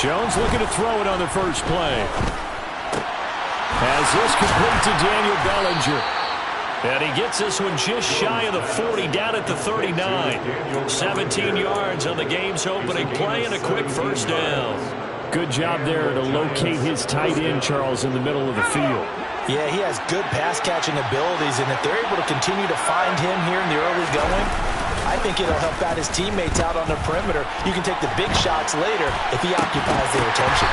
Jones looking to throw it on the first play. Has this complete to Daniel Bellinger. And he gets this one just shy of the 40, down at the 39. 17 yards on the game's opening play and a quick first down. Good job there to locate his tight end, Charles, in the middle of the field. Yeah, he has good pass-catching abilities, and if they're able to continue to find him here in the early going, I think it'll help out his teammates out on the perimeter. You can take the big shots later if he occupies their attention.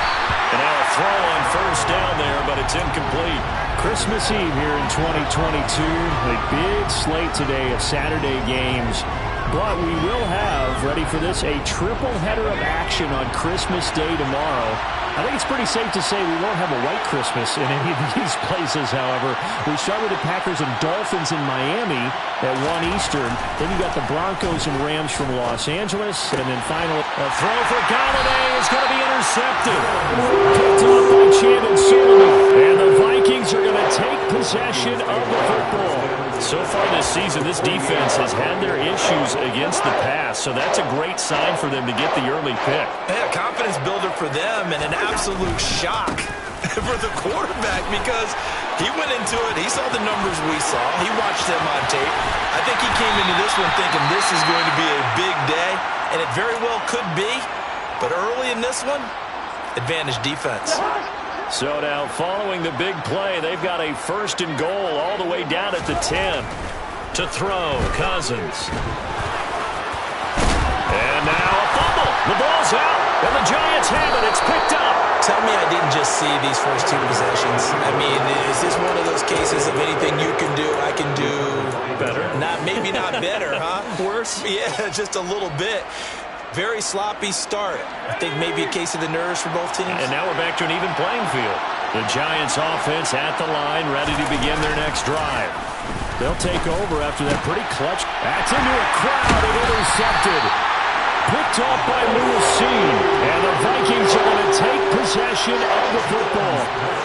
And now a throw on first down there, but it's incomplete. Christmas Eve here in 2022. A big slate today of Saturday games. But we will have, ready for this, a triple header of action on Christmas Day tomorrow. I think it's pretty safe to say we won't have a white Christmas in any of these places, however. We start with the Packers and Dolphins in Miami at 1 Eastern. Then you got the Broncos and Rams from Los Angeles. And then finally, a throw for Galladay is going to be intercepted. Picked off by Chandon Sullivan. And the Vikings are going to take possession of the football. So far this season, this defense has had their issues against the pass, so that's a great sign for them to get the early pick. Yeah, confidence builder for them and an absolute shock for the quarterback because he went into it. He saw the numbers we saw. He watched them on tape. I think he came into this one thinking this is going to be a big day, and it very well could be. But early in this one, advantage defense. So now, following the big play, they've got a first and goal all the way down at the 10. To throw, Cousins. And now a fumble. The ball's out, and the Giants have it. It's picked up. Tell me I didn't just see these first two possessions. I mean, is this one of those cases of anything you can do, I can do better? Maybe not better, huh? Worse? Yeah, just a little bit. Very sloppy start. I think maybe a case of the nerves for both teams. And now we're back to an even playing field. The Giants offense at the line, ready to begin their next drive. They'll take over after that pretty clutch. That's into a crowd and intercepted. Picked off by Lewis Seen. And the Vikings are going to take possession of the football.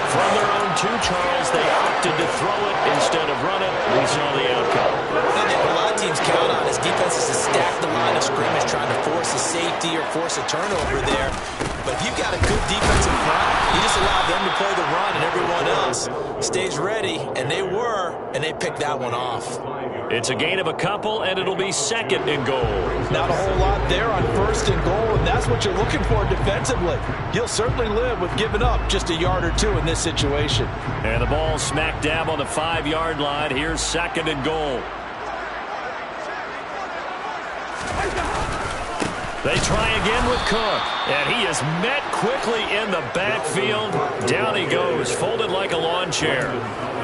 From their own 2, Charles, they opted to throw it instead of run it. We saw the outcome. And a lot of teams count on his defenses to stack the line of scrimmage, trying to force a safety or force a turnover there. But if you've got a good defensive front, you just allow them to play the run and everyone else stays ready. And they were, and they picked that one off. It's a gain of a couple, and it'll be second and goal. Not a whole lot there on first and goal, and that's what you're looking for defensively. You'll certainly live with giving up just a yard or two in this situation. And the ball smack dab on the 5-yard line. Here's second and goal. They try again with Cook, and he is met quickly in the backfield. Down he goes, folded like a lawn chair.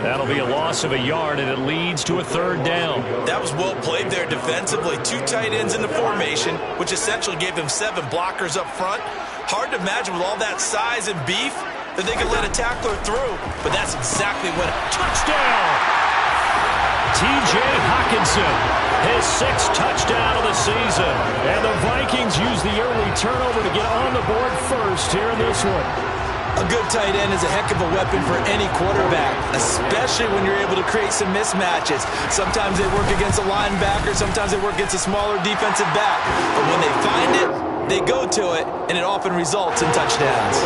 That'll be a loss of a yard, and it leads to a third down. That was well played there defensively. 2 tight ends in the formation, which essentially gave him 7 blockers up front. Hard to imagine with all that size and beef that they could let a tackler through, but that's exactly what. Touchdown! T.J. Hockenson, his 6th touchdown of the season. And the Vikings use the early turnover to get on the board first here in this one. A good tight end is a heck of a weapon for any quarterback, especially when you're able to create some mismatches. Sometimes they work against a linebacker, sometimes they work against a smaller defensive back. But when they find it, they go to it, and it often results in touchdowns.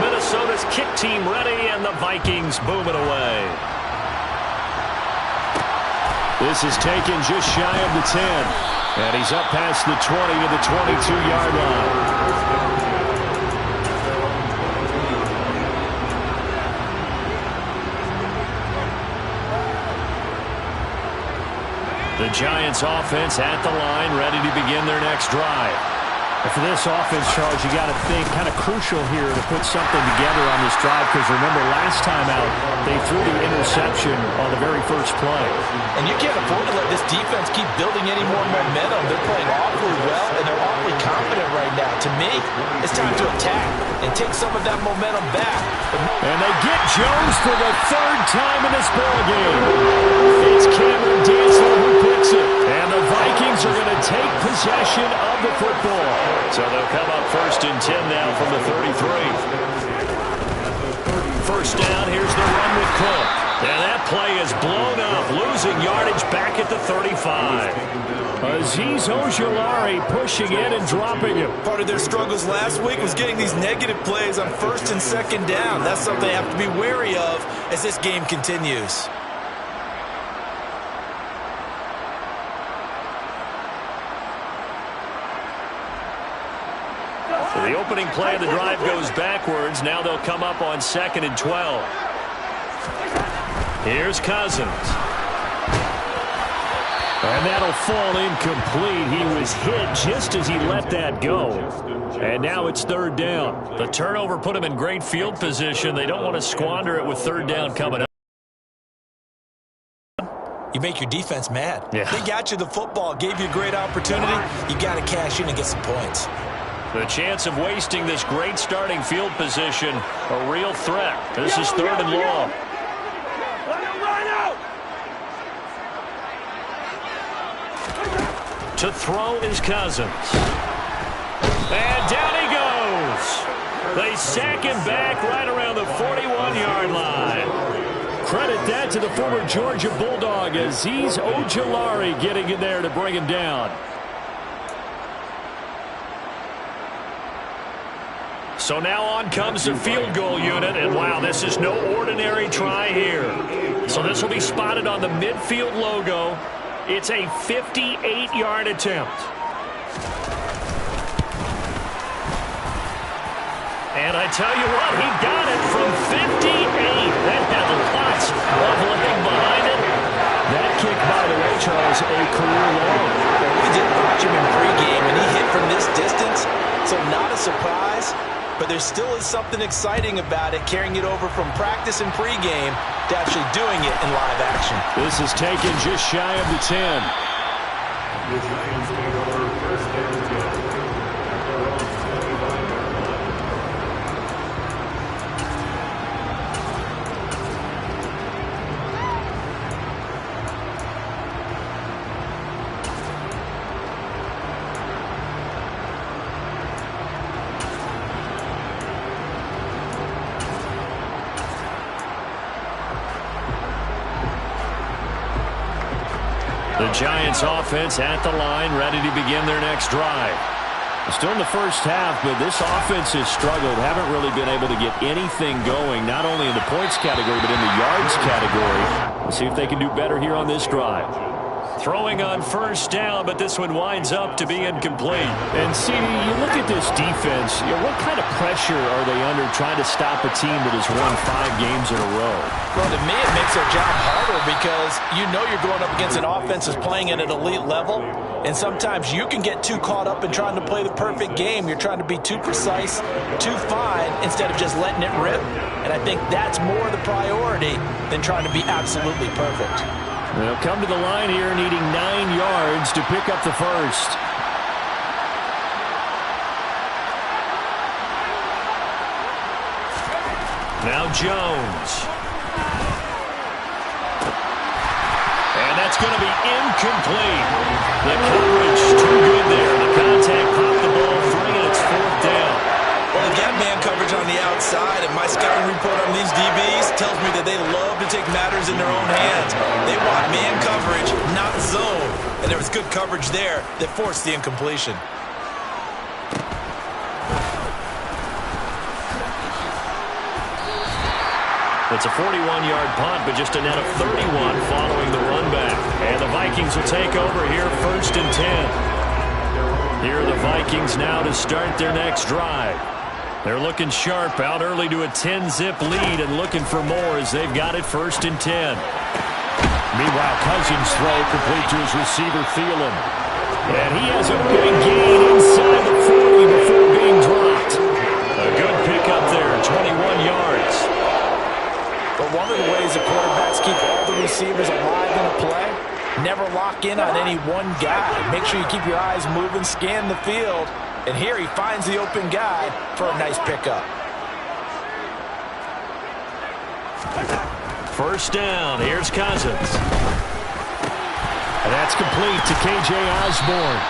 Minnesota's kick team ready, and the Vikings boom it away. This is taken just shy of the 10. And he's up past the 20 to the 22-yard line. The Giants offense at the line, ready to begin their next drive. And for this offense, Charles, you got to think kind of crucial here to put something together on this drive, because remember, last time out, they threw the interception on the very first play. And you can't afford to let this defense keep building any more momentum. They're playing awfully well, and they're awfully confident right now. To me, it's time to attack and take some of that momentum back. And they get Jones for the 3rd time in this ballgame. It's Cameron Dantzler who picks it. And the Vikings are going to take possession of the football. So they'll come up 1st and 10 now from the 33. First down, here's the run with Cook. And that play is blown up, losing yardage back at the 35. Azeez Ojulari pushing in and dropping him. Part of their struggles last week was getting these negative plays on first and second down. That's something they have to be wary of as this game continues. So the opening play of the drive goes backwards. Now they'll come up on 2nd and 12. Here's Cousins. And that'll fall incomplete. He was hit just as he let that go. And now it's 3rd down. The turnover put him in great field position. They don't want to squander it with 3rd down coming up. You make your defense mad. Yeah. They got you the football, gave you a great opportunity. You got to cash in and get some points. The chance of wasting this great starting field position, a real threat. This is 3rd and long. To throw is Cousins. And down he goes. They sack him back right around the 41-yard line. Credit that to the former Georgia Bulldog, Azeez Ojulari getting in there to bring him down. So now on comes the field goal unit, and wow, this is no ordinary try here. So this will be spotted on the midfield logo. It's a 58-yard attempt. And I tell you what, he got it from 58. That had lots of leg behind it. That kick, by the way, Charles, a career long. We did watch him in pregame, and he hit from this distance, so not a surprise. But there still is something exciting about it, carrying it over from practice and pregame to actually doing it in live action. This is taken just shy of the 10. The Giants offense at the line, ready to begin their next drive. Still in the first half, but this offense has struggled. Haven't really been able to get anything going, not only in the points category, but in the yards category. Let's see if they can do better here on this drive. Throwing on first down, but this one winds up to be incomplete. And, CD, you look at this defense, what kind of pressure are they under trying to stop a team that has won 5 games in a row? Well, to me, it makes their job harder because you know you're going up against an offense that's playing at an elite level, and sometimes you can get too caught up in trying to play the perfect game. You're trying to be too precise, too fine, instead of just letting it rip. And I think that's more the priority than trying to be absolutely perfect. They'll come to the line here needing 9 yards to pick up the first. Now Jones. And that's going to be incomplete. The coverage too good there. The contact popped the ball free, and it's 4th down. Well, they got man coverage on the outside, and my scouting report on these DBs tells me that they love to take matters in their own hands. They want man coverage, not zone. And there was good coverage there that forced the incompletion. It's a 41-yard punt, but just a net of 31 following the run back. And the Vikings will take over here 1st and 10. Here are the Vikings now to start their next drive. They're looking sharp, out early to a 10-zip lead and looking for more as they've got it 1st and 10. Meanwhile, Cousins' throw complete to his receiver, Thielen. And he has a big gain inside the 40 before being dropped. A good pickup there, 21 yards. But one of the ways the quarterbacks keep all the receivers alive in a play, never lock in on any one guy. Make sure you keep your eyes moving, scan the field. And here he finds the open guy for a nice pickup. First down, here's Cousins. And that's complete to K.J. Osborne.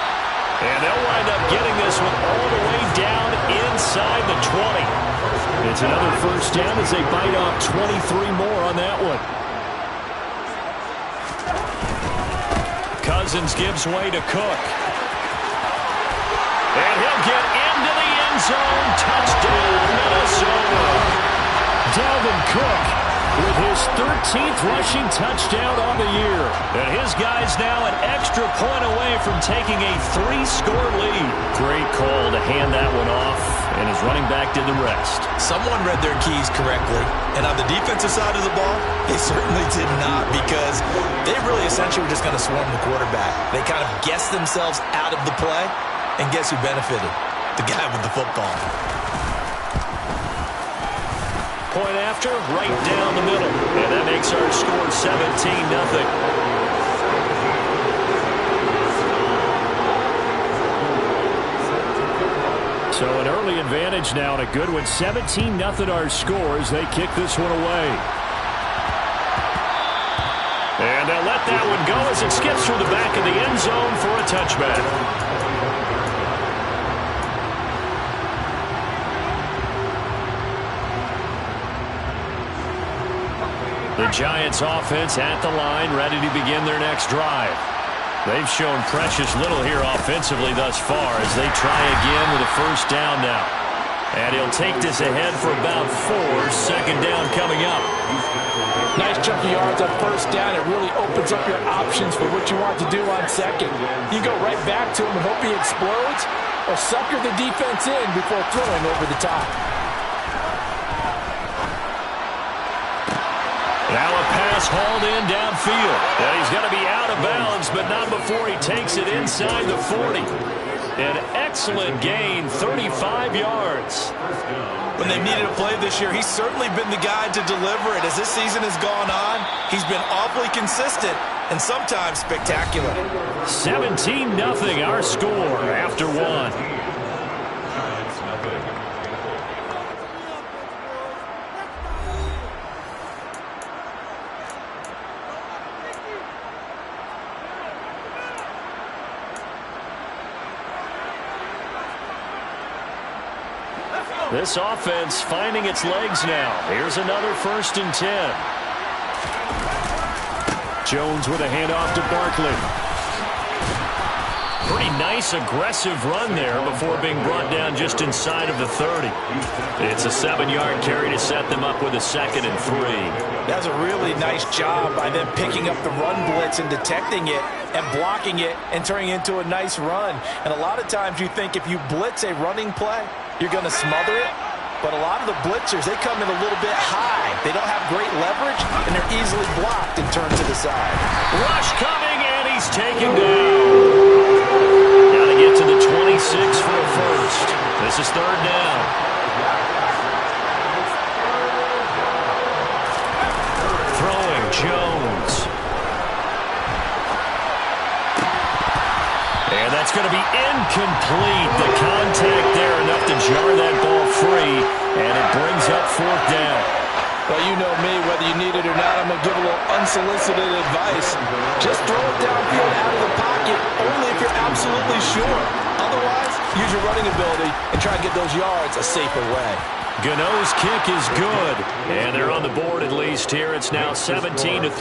And they'll wind up getting this one all the way down inside the 20. It's another first down as they bite off 23 more on that one. Cousins gives way to Cook. And he'll get into the end zone. Touchdown, Minnesota. Dalvin Cook with his 13th rushing touchdown on the year. And his guy's now an extra point away from taking a 3-score lead. Great call to hand that one off, and his running back did the rest. Someone read their keys correctly. And on the defensive side of the ball, they certainly did not, because they really essentially were just going to swarm the quarterback. They kind of guessed themselves out of the play, and guess who benefited? The guy with the football. Point after, right down the middle. And that makes our score 17-0. So an early advantage now, and a good one. 17-0 our score as they kick this one away. And they'll let that one go as it skips through the back of the end zone for a touchback. The Giants offense at the line, ready to begin their next drive. They've shown precious little here offensively thus far as they try again with a first down now. And he'll take this ahead for about 4. Second down coming up. Nice chunk of yards on first down. It really opens up your options for what you want to do on second. You go right back to him and hope he explodes, or sucker the defense in before throwing over the top. Now a pass hauled in downfield. And he's going to be out of bounds, but not before he takes it inside the 40. An excellent gain, 35 yards. When they've needed a play this year, he's certainly been the guy to deliver it. As this season has gone on, he's been awfully consistent and sometimes spectacular. 17-0 our score after one. This offense finding its legs now. Here's another 1st and 10. Jones with a handoff to Barkley. Pretty nice aggressive run there before being brought down just inside of the 30. It's a 7-yard carry to set them up with a 2nd and 3. That's a really nice job by them picking up the run blitz and detecting it and blocking it and turning it into a nice run. And a lot of times you think if you blitz a running play, you're going to smother it. But a lot of the blitzers, they come in a little bit high. They don't have great leverage, and they're easily blocked and turned to the side. Rush coming, and he's taken down. Got to get to the 26 for a first. This is 3rd down. Throwing Jones. And that's going to be incomplete. The contact there enough to jar that ball free, and it brings up 4th down. Well, you know me, whether you need it or not, I'm going to give a little unsolicited advice. Just throw it downfield out of the pocket, only if you're absolutely sure. Otherwise, use your running ability and try to get those yards a safer way. Gano's kick is good, and they're on the board at least here. It's now 17-3.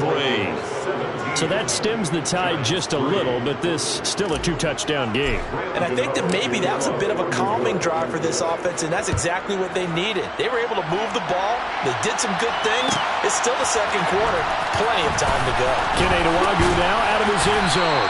So that stems the tide just a little, but this still a 2-touchdown game. And I think that maybe that was a bit of a calming drive for this offense, and that's exactly what they needed. They were able to move the ball. They did some good things. It's still the 2nd quarter. Plenty of time to go. Kene Nwangwu now out of his end zone.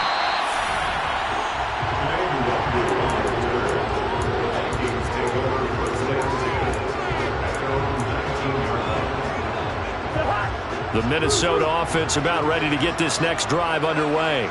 The Minnesota offense about ready to get this next drive underway.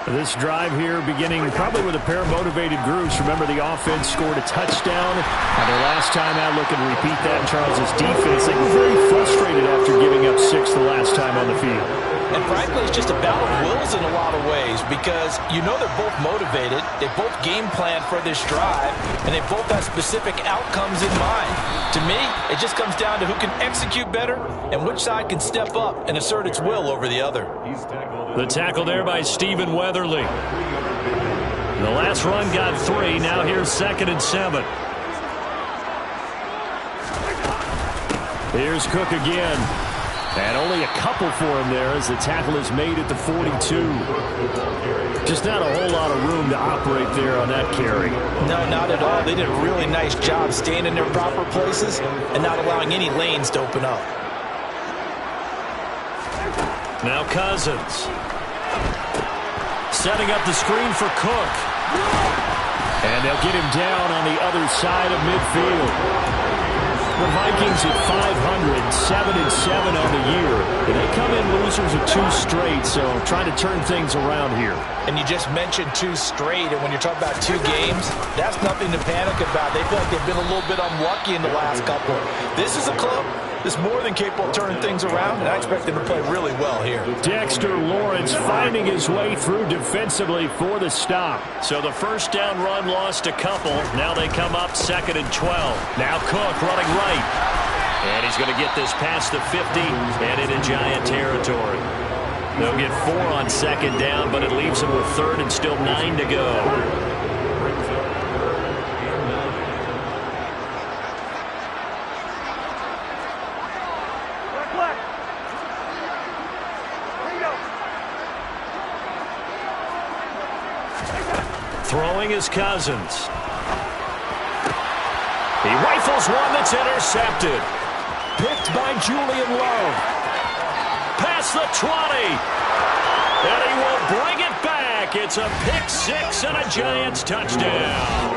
This drive here beginning probably with a pair of motivated groups. Remember, the offense scored a touchdown on their last time out. Looking to repeat that in Charles' defense. They were very frustrated after giving up 6 the last time on the field. And frankly, it's just a battle of wills in a lot of ways, because you know they're both motivated, they both game plan for this drive, and they both have specific outcomes in mind. To me, it just comes down to who can execute better and which side can step up and assert its will over the other. The tackle there by Stephen Weatherly. The last run got 3. Now here's 2nd and 7. Here's Cook again. And only a couple for him there as the tackle is made at the 42. Just not a whole lot of room to operate there on that carry. No, not at all. They did a really nice job staying in their proper places and not allowing any lanes to open up. Now Cousins. Setting up the screen for Cook. And they'll get him down on the other side of midfield. The Vikings at 500, 7-7 on the year. And they come in losers of 2 straight, so trying to turn things around here. And you just mentioned 2 straight, and when you're talking about 2 games, that's nothing to panic about. They feel like they've been a little bit unlucky in the last couple. This is a club that's more than capable of turning things around, and I expect them to play really well here. Dexter Lawrence finding his way through defensively for the stop. So the first down run lost a couple. Now they come up 2nd and 12. Now Cook running right. And he's going to get this past the 50 and into Giant territory. They'll get 4 on 2nd down, but it leaves them with 3rd and still 9 to go. Throwing is Cousins. He rifles one that's intercepted. Picked by Julian Love. Past the 20. And he will bring it back. It's a pick 6 and a Giants touchdown.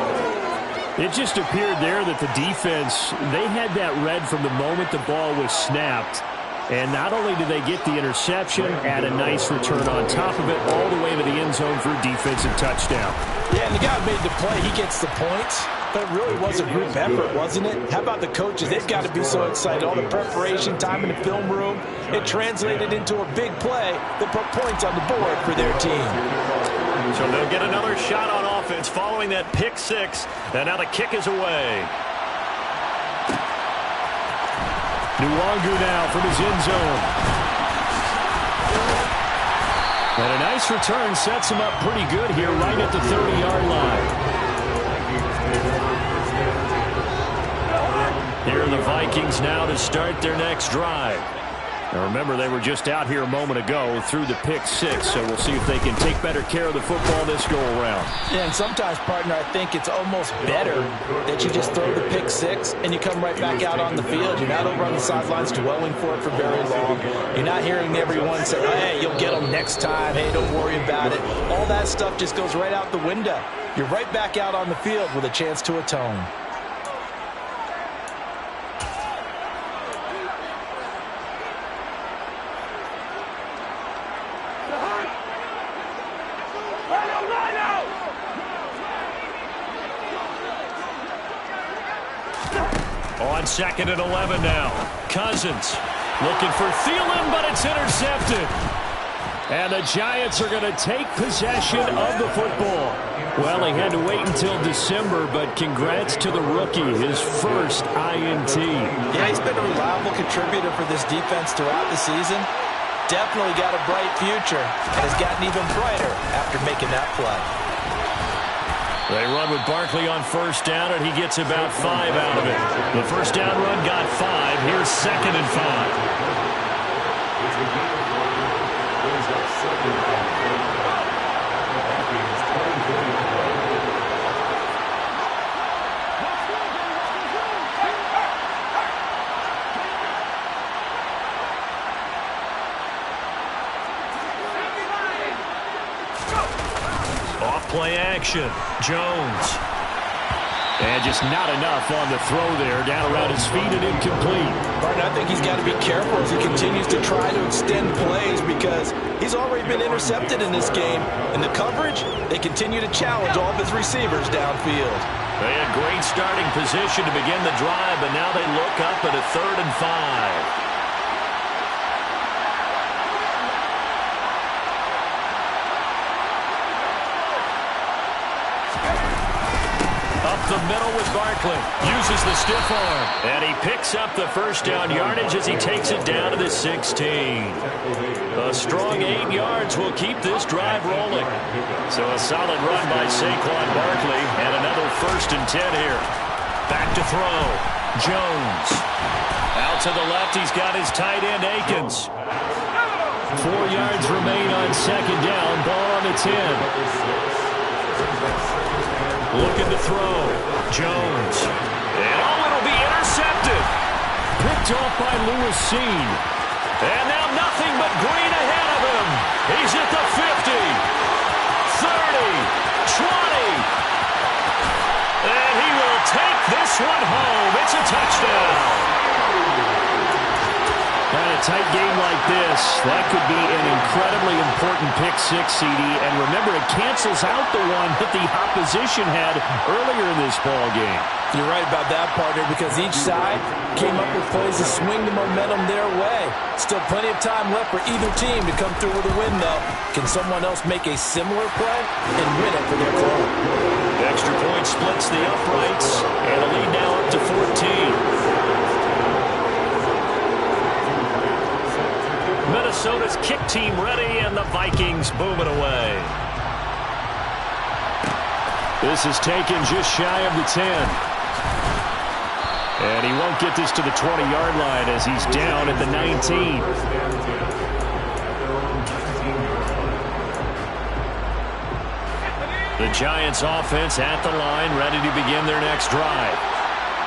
It just appeared there that the defense, they had that read from the moment the ball was snapped. And not only did they get the interception, add a nice return on top of it, all the way to the end zone for a defensive touchdown. Yeah, and the guy made the play. He gets the points. But it really was a group effort, wasn't it? How about the coaches? They've got to be so excited. All the preparation time in the film room, it translated into a big play that put points on the board for their team. So they'll get another shot on offense following that pick 6. And now the kick is away. Nwangu now from his end zone. And a nice return sets him up pretty good here right at the 30-yard line. Here are the Vikings now to start their next drive. Now remember, they were just out here a moment ago through the pick 6, so we'll see if they can take better care of the football this go-around. Yeah, and sometimes, partner, I think it's almost better that you just throw the pick 6 and you come right back out on the field. You're not over on the sidelines dwelling for it for very long. You're not hearing everyone say, hey, you'll get them next time. Hey, don't worry about it. All that stuff just goes right out the window. You're right back out on the field with a chance to atone. On 2nd and 11 now. Cousins looking for Thielen, but it's intercepted. And the Giants are going to take possession of the football. Well, he had to wait until December, but congrats to the rookie, his first INT. Yeah, he's been a reliable contributor for this defense throughout the season. Definitely got a bright future and has gotten even brighter after making that play. They run with Barkley on first down, and he gets about 5 out of it. The first down run got 5. Here's 2nd and 5. Off-play action. Jones. And just not enough on the throw there. Down around his feet and incomplete. Martin, I think he's got to be careful as he continues to try to extend plays because he's already been intercepted in this game. In the coverage, they continue to challenge all of his receivers downfield. They had great starting position to begin the drive, but now they look up at a 3rd and 5. The middle with Barkley. Uses the stiff arm. And he picks up the first down yardage as he takes it down to the 16. A strong 8 yards will keep this drive rolling. So a solid run by Saquon Barkley. And another 1st and 10 here. Back to throw. Jones. Out to the left, he's got his tight end, Akins. 4 yards remain on second down. Ball on the 10. Looking to throw. Jones. And it'll be intercepted. Picked off by Lewis Seen. And now nothing but green ahead of him. He's at the 50. 30. 20. And he will take this one home. It's a touchdown. In a tight game like this, that could be an incredibly important pick six, CD. And remember, it cancels out the one that the opposition had earlier in this ball game. You're right about that, partner, because each side came up with plays to swing the momentum their way. Still plenty of time left for either team to come through with a win, though. Can someone else make a similar play and win it for their club? The extra point splits the uprights, and a lead now up to 14. Minnesota's kick team ready, and the Vikings boom it away. This is taken just shy of the 10. And he won't get this to the 20-yard line as he's down at the 19. The Giants offense at the line, ready to begin their next drive.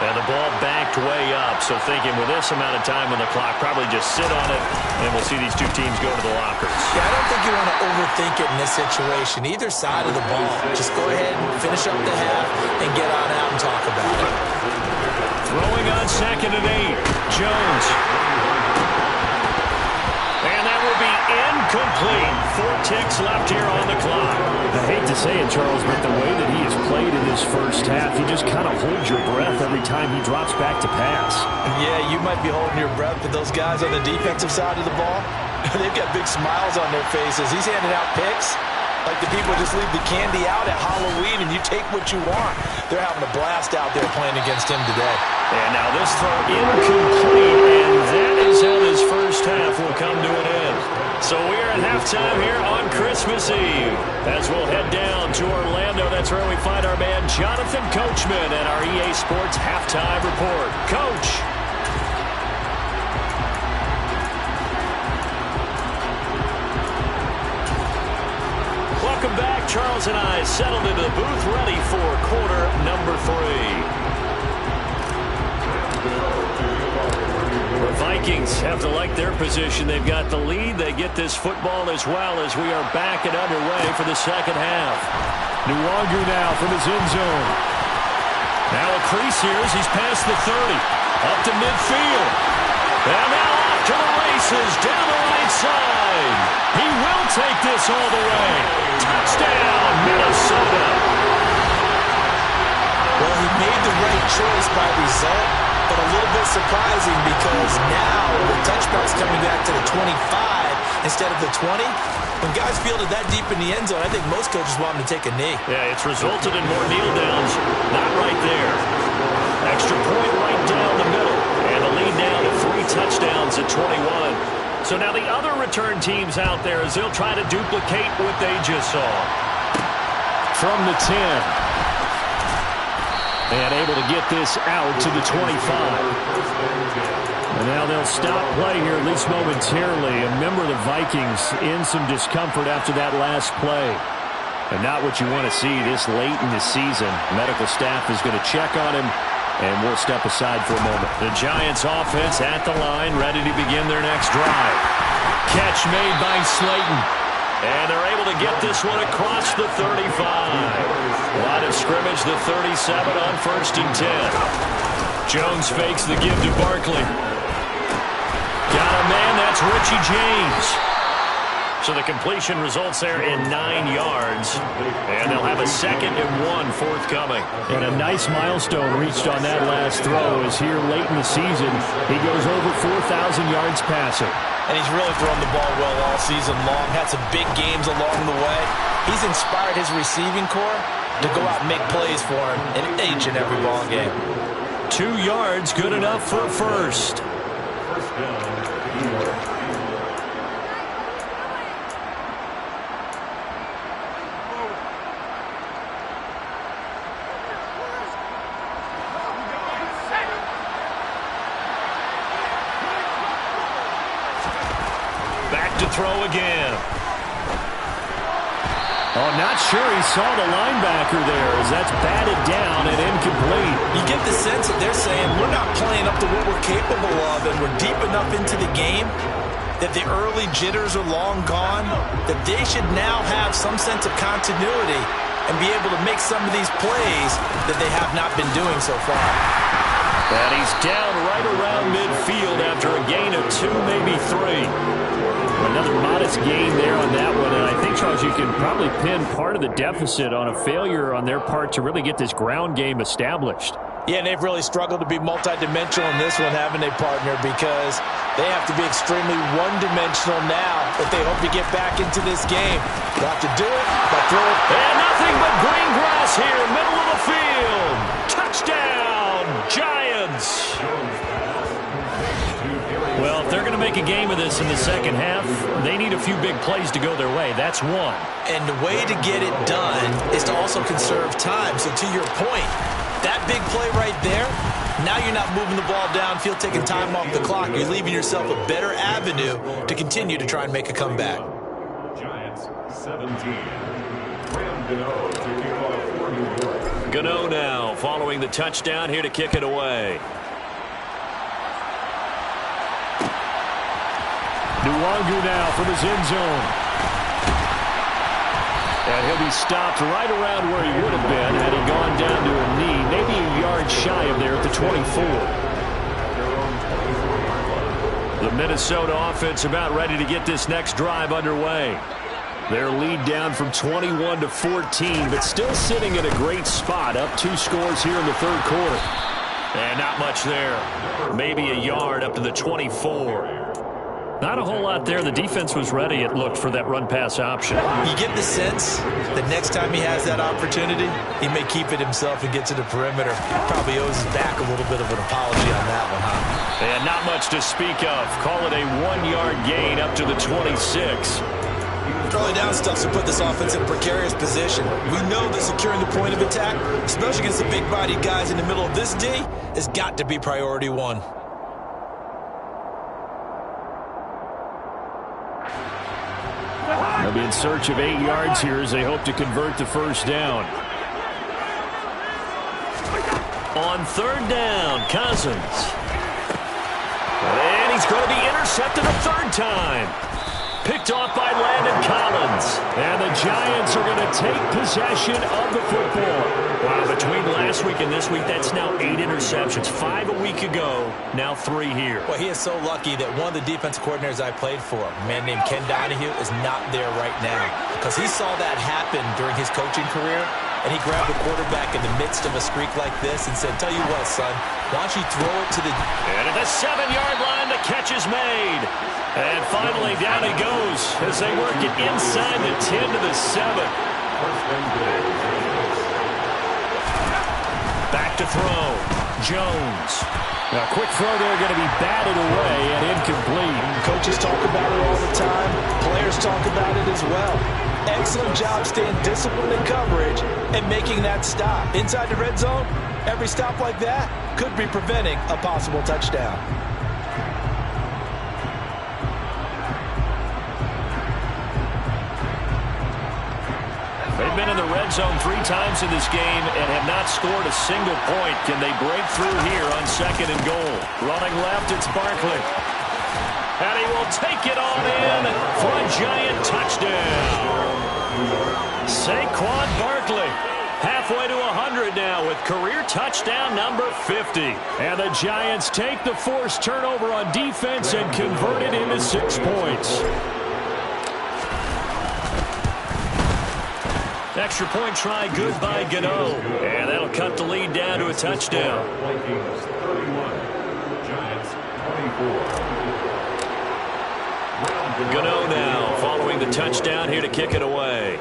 And the ball backed way up, so thinking with this amount of time on the clock, probably just sit on it, and we'll see these two teams go to the lockers. Yeah, I don't think you want to overthink it in this situation. Either side of the ball. Just go ahead and finish up the half and get on out and talk about it. Throwing on 2nd and 8. Jones. And that will be incomplete. 4 ticks left here on the clock. I hate to say it, Charles, but the way that he has played in this first half, you just kind of hold your breath every time he drops back to pass. Yeah, you might be holding your breath, but those guys on the defensive side of the ball, they've got big smiles on their faces. He's handing out picks like the people just leave the candy out at Halloween and you take what you want. They're having a blast out there playing against him today. And now this throw incomplete, and that is how this first half will come to an end. So we are at halftime here on Christmas Eve. As we'll head down to Orlando, that's where we find our man Jonathan Coachman and our EA Sports Halftime Report. Coach. Welcome back. Charles and I settled into the booth, ready for quarter number 3. The Vikings have to like their position. They've got the lead. They get this football as well as we are back and underway for the second half. Nwangu now from his end zone. Now a crease here as he's past the 30. Up to midfield. And now off to the races down the right side. He will take this all the way. Touchdown, Minnesota. Well, he made the right choice by result, but a little bit surprising because now the touchback's coming back to the 25 instead of the 20. When guys fielded that deep in the end zone, I think most coaches want them to take a knee. Yeah, it's resulted in more kneel downs. Not right there. Extra point right down the middle. And the lead down to 3 touchdowns at 21. So now the other return teams out there as they'll try to duplicate what they just saw. From the 10. And able to get this out to the 25. And now they'll stop play here, at least momentarily. A member of the Vikings in some discomfort after that last play. And not what you want to see this late in the season. Medical staff is going to check on him, and we'll step aside for a moment. The Giants offense at the line, ready to begin their next drive. Catch made by Slayton. And they're able to get this one across the 35. A lot of scrimmage, the 37 on 1st and 10. Jones fakes the give to Barkley. Got a man, that's Richie James. So the completion results there in 9 yards. And they'll have a 2nd and 1 forthcoming. And a nice milestone reached on that last throw as here late in the season, he goes over 4,000 yards passing. And he's really thrown the ball well all season long. Had some big games along the way. He's inspired his receiving corps to go out and make plays for him in each and every ball game. 2 yards, good enough for a first. throw again. Oh, not sure he saw the linebacker there as that's batted down and incomplete. You get the sense that they're saying we're not playing up to what we're capable of, and we're deep enough into the game that the early jitters are long gone, that they should now have some sense of continuity and be able to make some of these plays that they have not been doing so far. And he's down right around midfield after a gain of 2, maybe 3. Another modest gain there on that one, and I think, Charles, you can probably pin part of the deficit on a failure on their part to really get this ground game established. Yeah, and they've really struggled to be multidimensional in this one, haven't they, partner, because they have to be extremely one-dimensional now if they hope to get back into this game. They'll have to do it, but throw it. And nothing but green grass here, middle of the field. Touchdown, Giants! Well, if they're going to make a game of this in the second half, they need a few big plays to go their way. That's one. And the way to get it done is to also conserve time. So to your point, that big play right there, now you're not moving the ball downfield, taking time off the clock. You're leaving yourself a better avenue to continue to try and make a comeback. Giants 17. Gano to kick off for New York. Gano now following the touchdown here to kick it away. Nwangu now from his end zone. And he'll be stopped right around where he would have been had he gone down to a knee, maybe a yard shy of there at the 24. The Minnesota offense about ready to get this next drive underway. Their lead down from 21 to 14, but still sitting in a great spot, up 2 scores here in the third quarter. And not much there. Maybe a yard up to the 24. Not a whole lot there. The defense was ready, it looked, for that run-pass option. You get the sense that next time he has that opportunity, he may keep it himself and get to the perimeter. Probably owes his back a little bit of an apology on that one, huh? And not much to speak of. Call it a 1-yard gain up to the 26. Early down stuff to put this offense in a precarious position. We know that securing the point of attack, especially against the big-bodied guys in the middle of this D, has got to be priority one. They'll be in search of 8 yards here as they hope to convert the first down. On third down, Cousins. And he's going to be intercepted a third time. Picked off by Landon Collins. And the Giants are going to take possession of the football. Wow, between last week and this week, that's now 8 interceptions. 5 a week ago, now 3 here. Well, he is so lucky that one of the defense coordinators I played for, a man named Ken Donahue, is not there right now. Because he saw that happen during his coaching career, and he grabbed the quarterback in the midst of a streak like this and said, tell you what, son, why don't you throw it to the... And at the 7-yard line, the catch is made. And finally, down he goes as they work it inside the 10 to the 7. Back to throw. Jones. A quick throw there, going to be batted away and incomplete. Coaches talk about it all the time. Players talk about it as well. Excellent job staying disciplined in coverage and making that stop. Inside the red zone, every stop like that could be preventing a possible touchdown. They've been in the red zone 3 times in this game and have not scored a single point. Can they break through here on 2nd and goal? Running left, it's Barkley. And he will take it on in for a Giant touchdown. Saquon Barkley halfway to 100 now with career touchdown number 50. And the Giants take the forced turnover on defense and convert it into 6 points. Extra point try good by Gano. And that'll cut the lead down to a touchdown. Vikings 31, Giants 24. Gano now following the touchdown here to kick it away.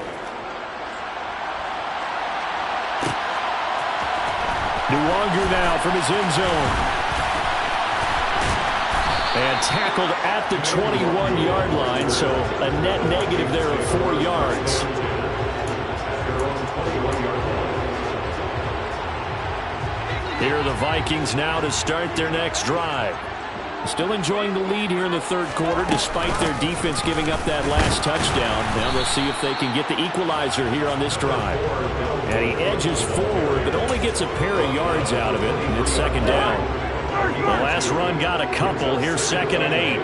Nwangu now from his end zone. And tackled at the 21-yard line, so a net negative there of 4 yards. Here are the Vikings now to start their next drive. Still enjoying the lead here in the third quarter despite their defense giving up that last touchdown. Now we'll see if they can get the equalizer here on this drive. And he edges forward but only gets a pair of yards out of it. And it's second down. The last run got a couple. Here's 2nd and 8.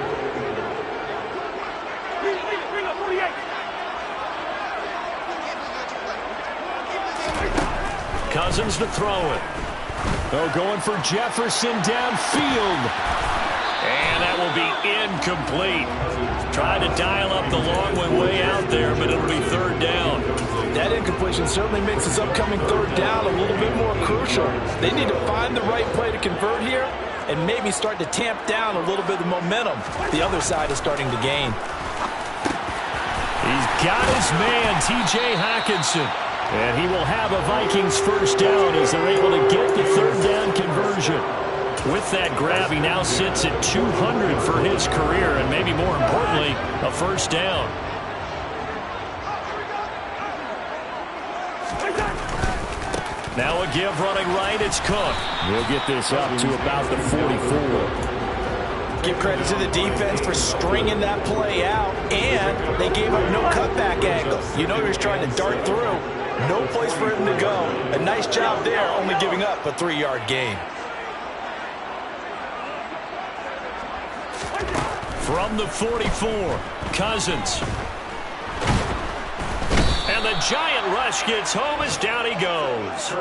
Cousins to throw it. Oh, going for Jefferson downfield. And that will be incomplete. Tried to dial up the long one way out there, but it'll be third down. That incompletion certainly makes this upcoming third down a little bit more crucial. They need to find the right play to convert here and maybe start to tamp down a little bit of momentum. The other side is starting to gain. He's got his man, T.J. Hockenson. And he will have a Vikings first down as they're able to get the third down conversion. With that grab, he now sits at 200 for his career, and maybe more importantly, a first down. Now a give running right, it's Cook. He'll get this up to about the 44. Give credit to the defense for stringing that play out, and they gave up no cutback angle. You know he was trying to dart through. No place for him to go. A nice job there, only giving up a 3-yard gain. From the 44, Cousins. And the giant rush gets home as down he goes.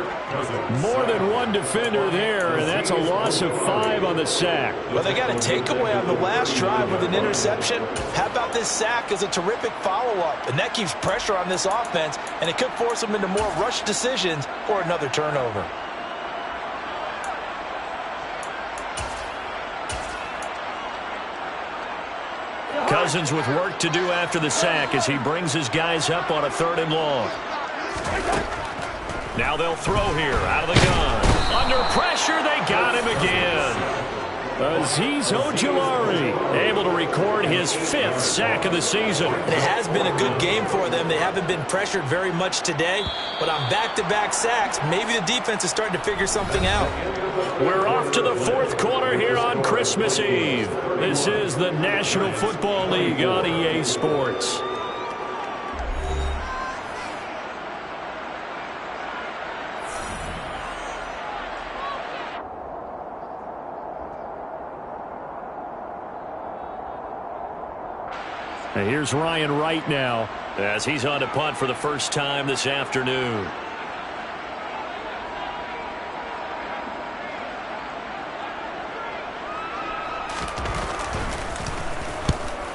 More than one defender there, and that's a loss of 5 on the sack. Well, they got a takeaway on the last drive with an interception. How about this sack as a terrific follow-up? And that keeps pressure on this offense, and it could force them into more rush decisions or another turnover. Cousins with work to do after the sack as he brings his guys up on a 3rd and long. Now they'll throw here out of the gun. Under pressure, they got him again. Azeez Ojulari able to record his 5th sack of the season. It has been a good game for them. They haven't been pressured very much today, but on back-to-back sacks, maybe the defense is starting to figure something out. We're off to the 4th quarter here on Christmas Eve. This is the National Football League on EA Sports. And here's Ryan Wright now as he's on to punt for the first time this afternoon.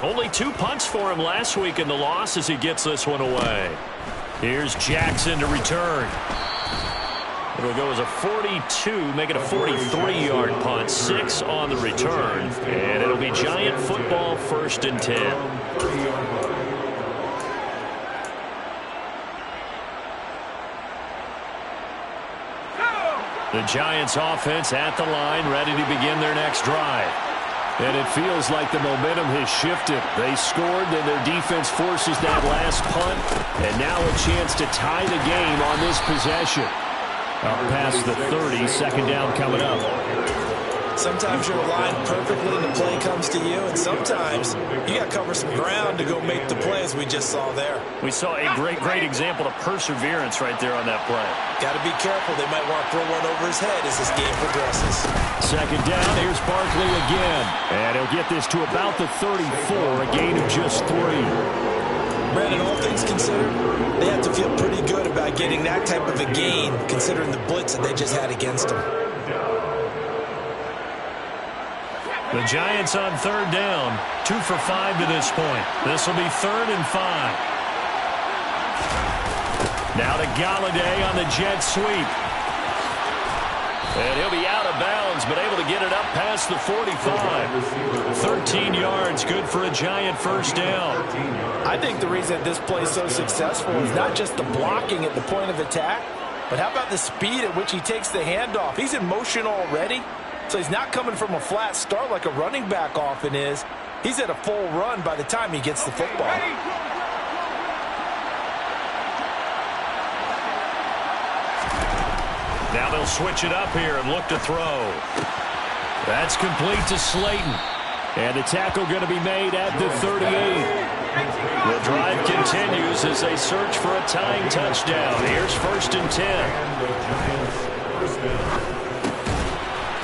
Only 2 punts for him last week in the loss as he gets this one away. Here's Jackson to return. It'll go as a 42, make it a 43-yard punt. 6 on the return. And it'll be Giant football 1st and 10. The Giants offense at the line, ready to begin their next drive. And it feels like the momentum has shifted. They scored, then their defense forces that last punt. And now a chance to tie the game on this possession. Up past the 30, 2nd down coming up. Sometimes you're aligned perfectly and the play comes to you, and sometimes you got to cover some ground to go make the play, as we just saw there. We saw a great example of perseverance right there on that play. Got to be careful. They might want to throw one over his head as this game progresses. 2nd down, here's Barkley again. And he'll get this to about the 34, a gain of just 3. Brandon, all things considered, they have to feel pretty good about getting that type of a gain, considering the blitz that they just had against them. The Giants on 3rd down, 2 for 5 to this point. This will be 3rd and 5. Now to Galladay on the jet sweep. And he'll be out of bounds, but able to get it up past the 45. 13 yards, good for a Giant first down. I think the reason this play is so successful is not just the blocking at the point of attack, but how about the speed at which he takes the handoff? He's in motion already, so he's not coming from a flat start like a running back often is. He's at a full run by the time he gets the football. Now they'll switch it up here and look to throw. That's complete to Slayton. And the tackle going to be made at the 38. The drive continues as they search for a tying touchdown. Here's 1st and 10.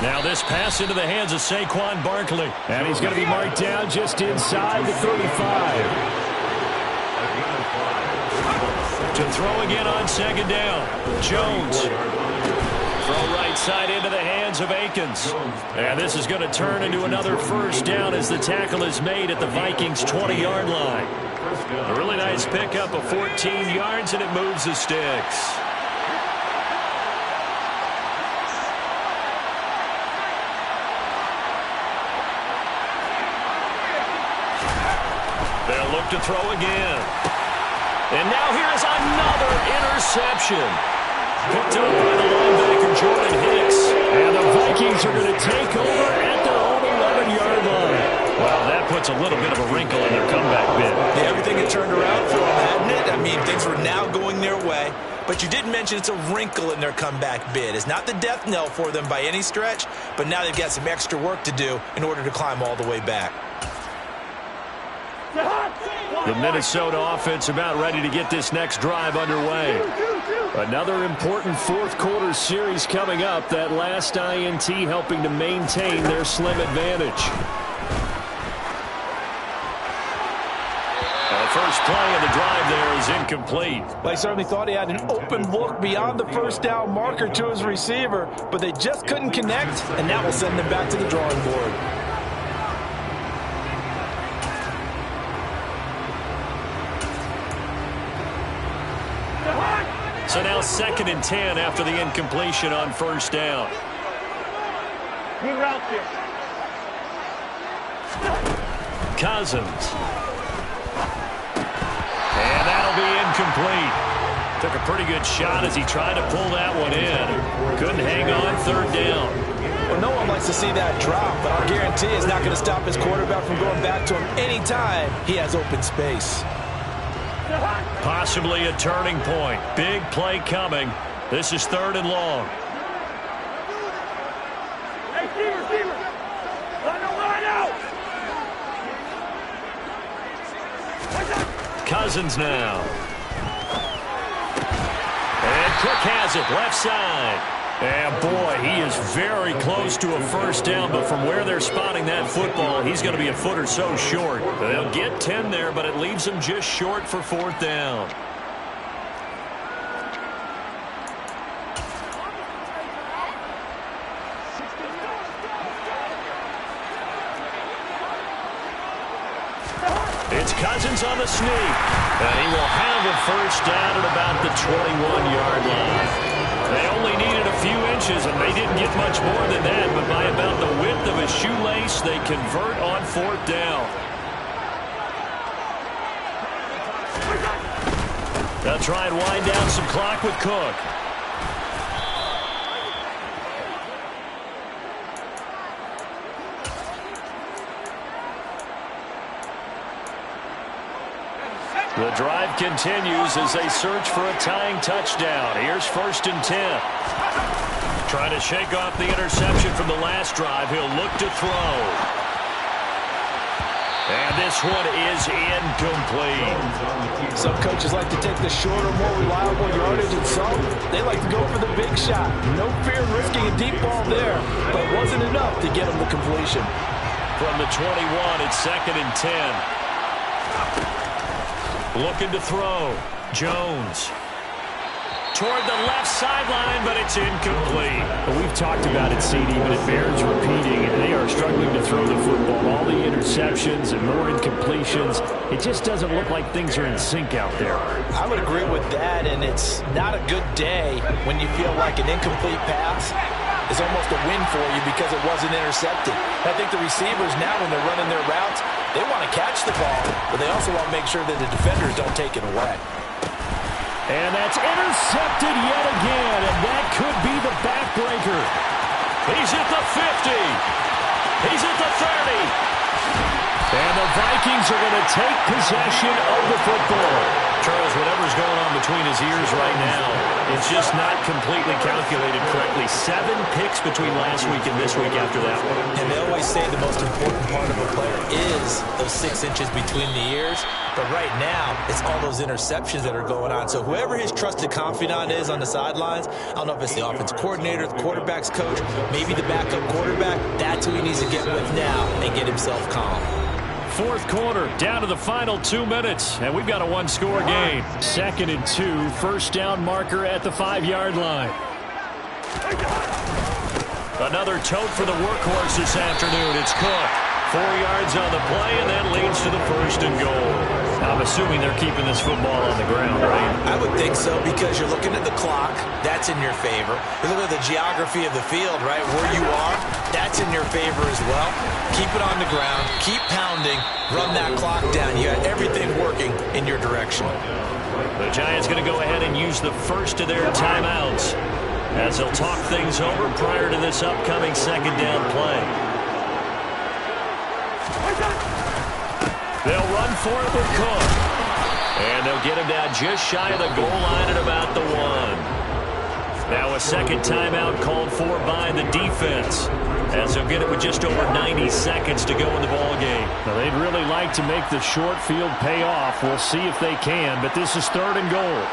Now this pass into the hands of Saquon Barkley. And he's going to be marked down just inside the 35. To throw again on 2nd down. Jones. Throw right side into the hands of Akins. And this is going to turn into another 1st down as the tackle is made at the Vikings' 20-yard line. A really nice pickup of 14 yards, and it moves the sticks. They'll look to throw again. And now here's another interception. Picked up by the linebacker, Jordan Hicks. And the Vikings are going to take over at their own 11-yard line. Well, that puts a little bit of a wrinkle in their comeback bid. Yeah, everything had turned around for them, hadn't it? I mean, things were now going their way. But you did mention it's a wrinkle in their comeback bid. It's not the death knell for them by any stretch, but now they've got some extra work to do in order to climb all the way back. The Minnesota offense about ready to get this next drive underway. Another important 4th quarter series coming up. That last INT helping to maintain their slim advantage. The first play of the drive there is incomplete. Well, he certainly thought he had an open look beyond the 1st down marker to his receiver, but they just couldn't connect, and that will send them back to the drawing board. So now 2nd and 10 after the incompletion on 1st down. Good route there. Cousins. And that'll be incomplete. Took a pretty good shot as he tried to pull that one in. Couldn't hang on 3rd down. Well, no one likes to see that drop, but I'll guarantee it's not going to stop his quarterback from going back to him anytime he has open space. Possibly a turning point. Big play coming. This is 3rd and long. Hey, receiver. Line out. Cousins now. And Cook has it left side. And boy, he is very close to a 1st down, but from where they're spotting that football, he's going to be a foot or so short. They'll get 10 there, but it leaves them just short for 4th down. It's Cousins on the sneak. And he will have a 1st down at about the 21-yard line. They only needed a few inches, and they didn't get much more than that, but by about the width of a shoelace, they convert on 4th down. They'll try and wind down some clock with Cook. The drive continues as they search for a tying touchdown. Here's 1st and 10. Trying to shake off the interception from the last drive. He'll look to throw. And this one is incomplete. Some coaches like to take the shorter, more reliable yardage, and some, they like to go for the big shot. No fear of risking a deep ball there, but it wasn't enough to get him the completion. From the 21, it's 2nd and 10. Looking to throw. Jones. Toward the left sideline, but it's incomplete. Well, we've talked about it, CD, but it bears repeating. They are struggling to throw the football. All the interceptions and more incompletions. It just doesn't look like things are in sync out there. I would agree with that, and it's not a good day when you feel like an incomplete pass is almost a win for you because it wasn't intercepted. I think the receivers now, when they're running their routes, they want to catch the ball, but they also want to make sure that the defenders don't take it away. And that's intercepted yet again, and that could be the backbreaker. He's at the 50. He's at the 30. And the Vikings are going to take possession of the football. Charles, whatever's going on between his ears right now, it's just not completely calculated correctly. 7 picks between last week and this week after that one. And they always say the most important part of a player is those 6 inches between the ears. But right now, it's all those interceptions that are going on. So whoever his trusted confidant is on the sidelines, I don't know if it's the offense coordinator, the quarterback's coach, maybe the backup quarterback, that's who he needs to get with now and get himself calm. Fourth quarter, down to the final 2 minutes, and we've got a one-score game. 2nd and 2, first down marker at the 5-yard line. Another tote for the workhorse this afternoon. It's Cook. 4 yards on the play, and that leads to the first and goal. I'm assuming they're keeping this football on the ground, right? I would think so, because you're looking at the clock. That's in your favor. You look at the geography of the field, right, where you are. That's in your favor as well. Keep it on the ground. Keep pounding. Run that clock down. You got everything working in your direction. The Giants going to go ahead and use the first of their timeouts as they'll talk things over prior to this upcoming second down play. They'll run for it with Cook. And they'll get him down just shy of the goal line at about the 1. Now a second timeout called for by the defense, as they'll get it with just over 90 seconds to go in the ballgame. Now they'd really like to make the short field pay off. We'll see if they can, but this is 3rd and goal.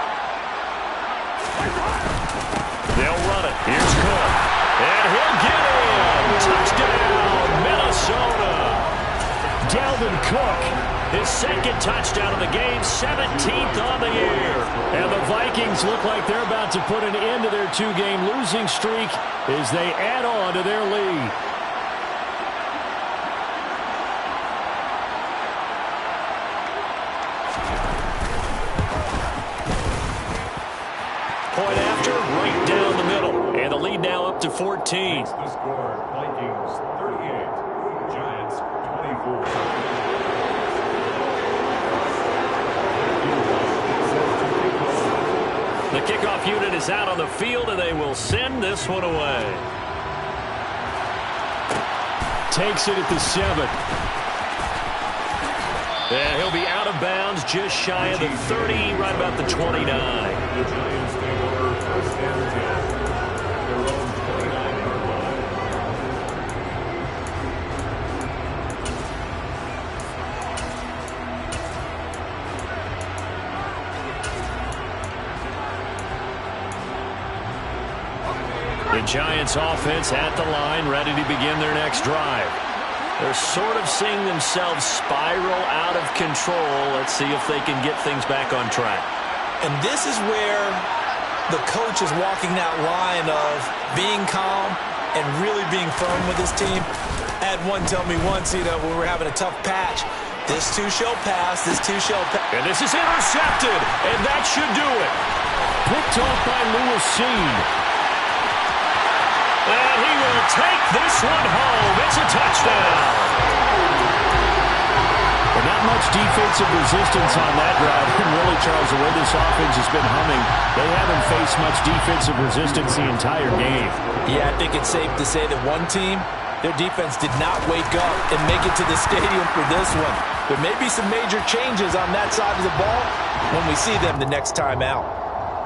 They'll run it. Here's Cook. And he'll get in. Touchdown, Minnesota. Dalvin Cook, his 2nd touchdown of the game, 17th on the year. And the Vikings look like they're about to put an end to their 2-game losing streak as they add on to their lead. Point after, right down the middle. And the lead now up to 14. The score, Vikings 38, Giants 24. The kickoff unit is out on the field, and they will send this one away. Takes it at the 7. And he'll be out of bounds just shy of the 30, right about the 29. The Giants take over first and 10. Their own 29-yard line. The Giants offense at the line, ready to begin their next drive. They're sort of seeing themselves spiral out of control. Let's see if they can get things back on track. And this is where the coach is walking that line of being calm and really being firm with his team. I had one tell me once, when we were having a tough patch, this too shall pass, this too shall pass. And this is intercepted, and that should do it. Picked off by Lewis Seen. And he will take this one home. It's a touchdown. Well, not much defensive resistance on that drive. And really, Charles, the way this offense has been humming, they haven't faced much defensive resistance the entire game. Yeah, I think it's safe to say that one team, their defense did not wake up and make it to the stadium for this one. There may be some major changes on that side of the ball when we see them the next time out.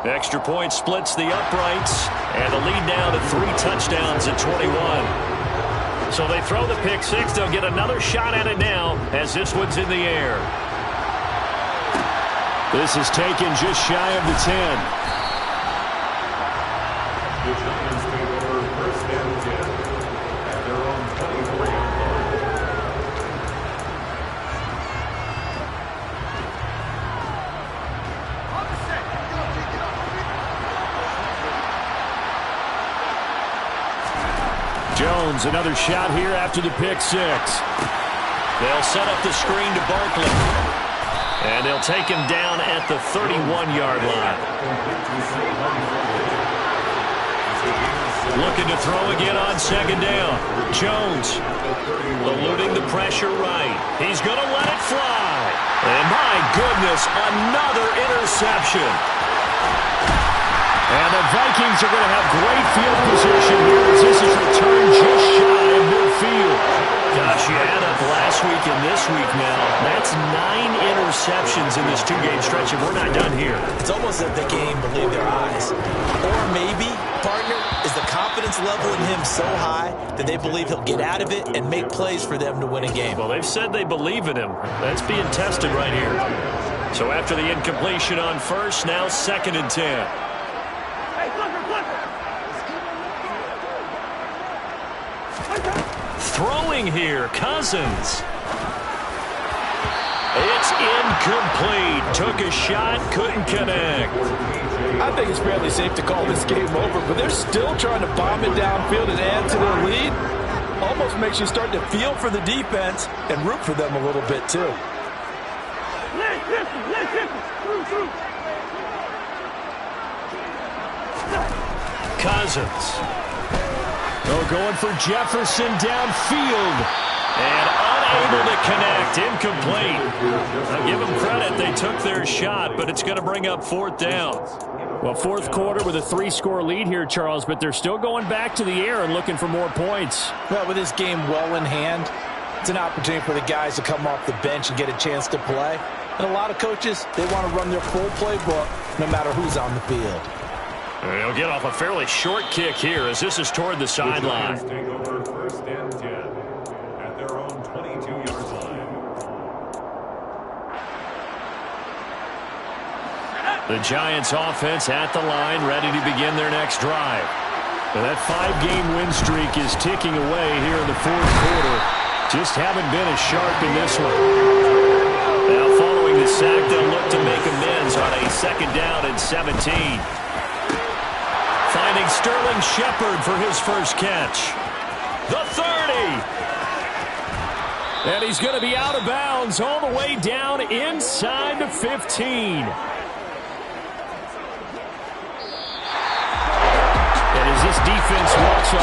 Extra point splits the uprights, and the lead now to 3 touchdowns at 21. So they throw the pick 6. They'll get another shot at it now as this one's in the air. This is taken just shy of the 10. The Giants take over first and 10 at their own 23-yard line. Jones, another shot here after the pick 6. They'll set up the screen to Barkley. And they'll take him down at the 31-yard line. Looking to throw again on second down. Jones eluding the pressure right. He's going to let it fly. And my goodness, another interception. And the Vikings are going to have great field position here as this is returned just shy of midfield. Gosh, You add up last week and this week now, that's 9 interceptions in this 2-game stretch, and we're not done here. It's almost that they can't even believe their eyes. Or maybe, partner, is the confidence level in him so high that they believe he'll get out of it and make plays for them to win a game. Well, they've said they believe in him. That's being tested right here. So after the incompletion on first, now 2nd and 10. Hey, Clipper! Throwing here, Cousins. It's incomplete. Took a shot, couldn't connect. I think it's fairly safe to call this game over, but they're still trying to bomb it downfield and add to their lead. Almost makes you start to feel for the defense and root for them a little bit, too. Cousins. Oh, going for Jefferson downfield. And unable to connect. Incomplete. Now give them credit. They took their shot, but it's going to bring up 4th down. Well, 4th quarter with a 3-score lead here, Charles, but they're still going back to the air and looking for more points. Well, with this game well in hand, it's an opportunity for the guys to come off the bench and get a chance to play. And a lot of coaches, they want to run their full playbook no matter who's on the field. They'll get off a fairly short kick here as this is toward the sideline. Take over 1st and 10 at their own 22-yard line. The Giants offense at the line, ready to begin their next drive. But that 5-game win streak is ticking away here in the 4th quarter. Just haven't been as sharp in this one. Now following the sack, they'll look to make amends on a 2nd down and 17. Finding Sterling Shepard for his first catch. The 30. And he's going to be out of bounds all the way down inside the 15. And as this defense walks off